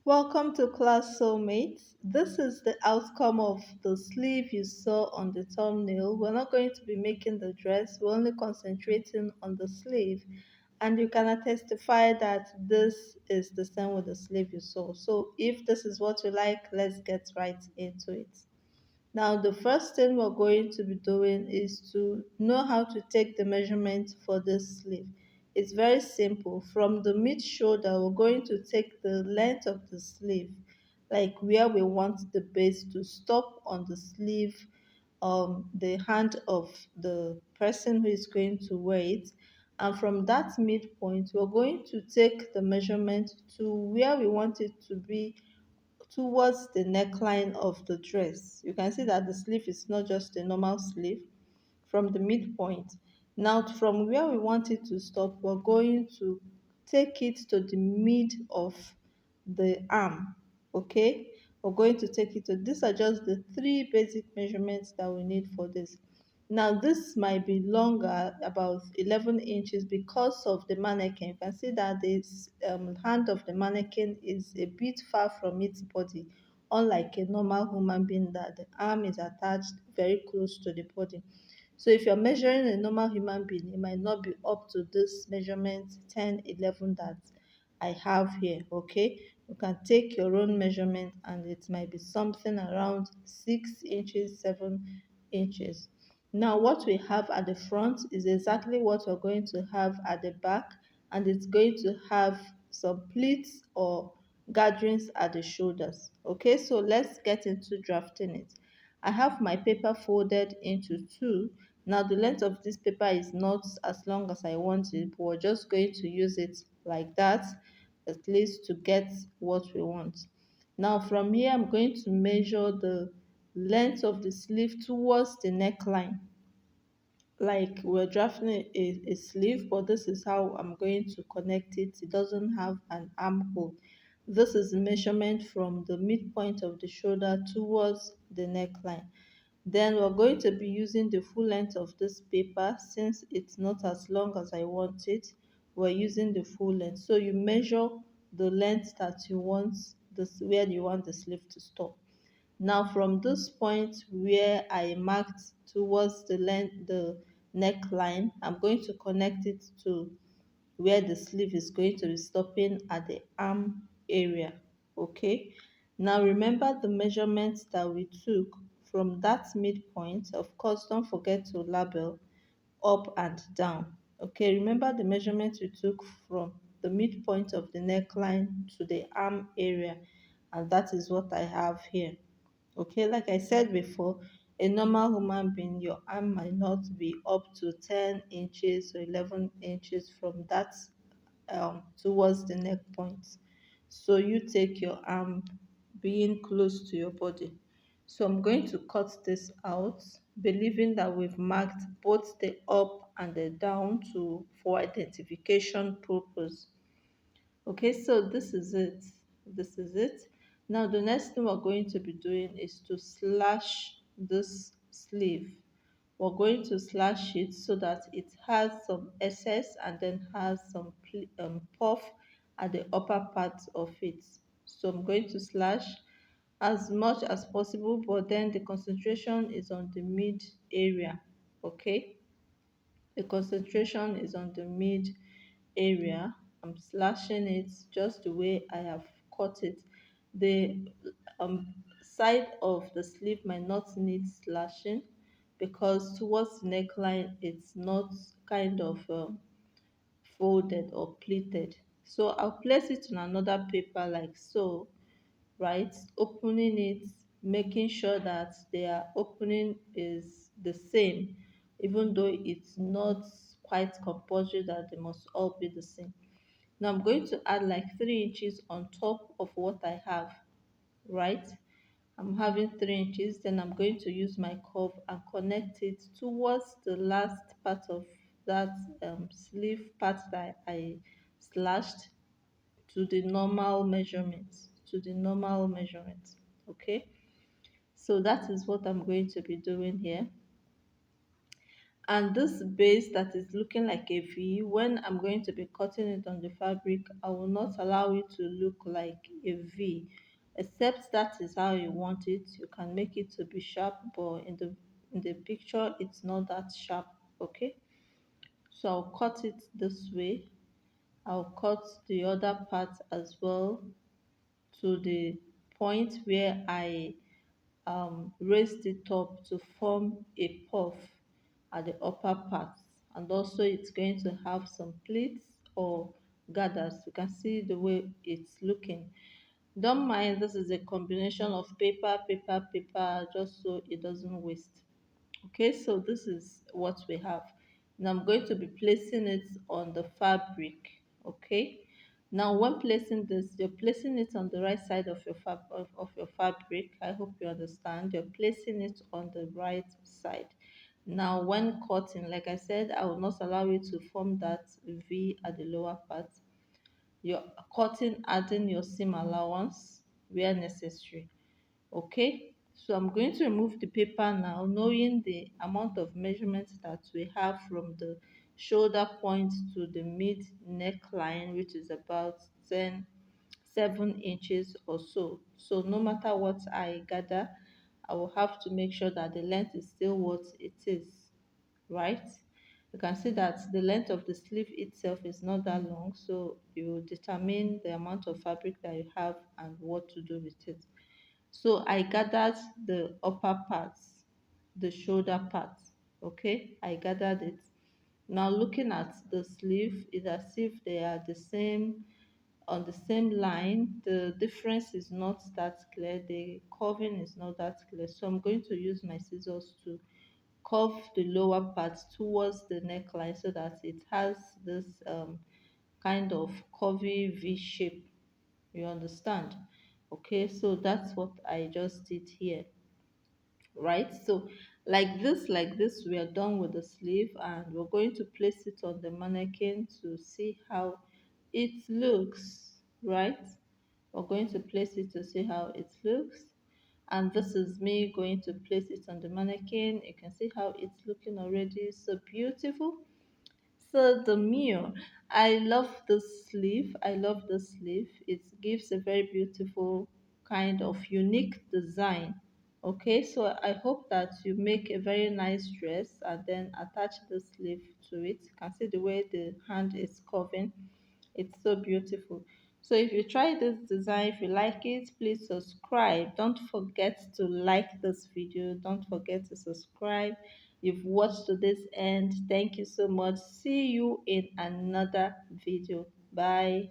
Welcome to class soulmates. This is the outcome of the sleeve you saw on the thumbnail. We're not going to be making the dress, we're only concentrating on the sleeve. And you can testify that this is the same with the sleeve you saw. So if this is what you like, let's get right into it. Now, the first thing we're going to be doing is to know how to take the measurement for this sleeve. It's very simple. From the mid shoulder, we're going to take the length of the sleeve, like where we want the base to stop on the sleeve, the hand of the person who is going to wear it. And from that midpoint, we're going to take the measurement to where we want it to be towards the neckline of the dress. You can see that the sleeve is not just a normal sleeve from the midpoint. Now, from where we want it to stop, we're going to take it to the mid of the arm. Okay, we're going to take it to these are just the three basic measurements that we need for this. Now, this might be longer, about 11 inches, because of the mannequin. You can see that this hand of the mannequin is a bit far from its body, unlike a normal human being that the arm is attached very close to the body. So if you're measuring a normal human being, it might not be up to this measurement 10, 11 that I have here, okay? You can take your own measurement and it might be something around 6 inches, 7 inches. Now, what we have at the front is exactly what we're going to have at the back, and it's going to have some pleats or gatherings at the shoulders. Okay, so let's get into drafting it. I have my paper folded into two. Now, the length of this paper is not as long as I want it, but we're just going to use it like that, at least to get what we want. Now, from here, I'm going to measure the length of the sleeve towards the neckline. Like we're drafting a sleeve, but this is how I'm going to connect it. It doesn't have an armhole. This is the measurement from the midpoint of the shoulder towards the neckline. Then we're going to be using the full length of this paper. Since it's not as long as I want it, we're using the full length. So you measure the length that you want, this where you want the sleeve to stop. Now, from this point where I marked towards the neckline, I'm going to connect it to where the sleeve is going to be stopping at the arm area. Okay. Now, remember the measurements that we took from that midpoint. Of course, don't forget to label up and down. Okay, remember the measurements we took from the midpoint of the neckline to the arm area, and that is what I have here. Okay, like I said before, a normal human being, your arm might not be up to 10 inches or 11 inches from that towards the neck point. So you take your arm being close to your body. So I'm going to cut this out, believing that we've marked both the up and the down to for identification purpose. Okay, so this is it. This is it. Now the next thing we're going to be doing is to slash this sleeve. We're going to slash it so that it has some excess and then has some puff at the upper part of it. So I'm going to slash as much as possible, but then the concentration is on the mid area. Okay, the concentration is on the mid area. I'm slashing it just the way I have cut it. The side of the sleeve might not need slashing because towards the neckline it's not kind of folded or pleated. So I'll place it on another paper like so, right? Opening it, making sure that their opening is the same, even though it's not quite compulsory that they must all be the same. Now I'm going to add like 3 inches on top of what I have, right? I'm having 3 inches, then I'm going to use my curve and connect it towards the last part of that sleeve part that I slashed to the normal measurements, okay? So that is what I'm going to be doing here. And this base that is looking like a V, when I'm going to be cutting it on the fabric, I will not allow it to look like a V. Except that is how you want it. You can make it to be sharp, but in the picture it's not that sharp. Okay. So I'll cut it this way. I'll cut the other part as well to the point where I raised it up to form a puff at the upper part, and also it's going to have some pleats or gathers. You can see the way it's looking. Don't mind, this is a combination of paper, just so it doesn't waste. Okay, so this is what we have. Now I'm going to be placing it on the fabric. Okay, now when placing this, you're placing it on the right side of your of your fabric. I hope you understand. You're placing it on the right side. Now when cutting, like I said, I will not allow you to form that V at the lower part. You're cutting, adding your seam allowance where necessary. Okay, so I'm going to remove the paper now, knowing the amount of measurement that we have from the shoulder point to the mid neckline, which is about 7 inches or so. So no matter what I gather, I will have to make sure that the length is still what it is, right? You can see that the length of the sleeve itself is not that long, so you determine the amount of fabric that you have and what to do with it. So I gathered the upper parts, the shoulder parts. Okay, I gathered it. Now looking at the sleeve, it's as if they are the same, on the same line. The difference is not that clear. The curving is not that clear. So I'm going to use my scissors to curve the lower part towards the neckline so that it has this kind of curvy V shape. You understand? Okay, so that's what I just did here, right? So like this we are done with the sleeve, and we're going to place it on the mannequin to see how it looks, right? We're going to place it to see how it looks, and this is me going to place it on the mannequin. You can see how it's looking already, so beautiful. So the mirror, I love this sleeve. I love this sleeve. It gives a very beautiful kind of unique design. Okay, so I hope that you make a very nice dress and then attach the sleeve to it. You can see the way the hand is curving. It's so beautiful. So if you try this design, if you like it, please subscribe. Don't forget to like this video. Don't forget to subscribe. You've watched to this end. Thank you so much. See you in another video. Bye.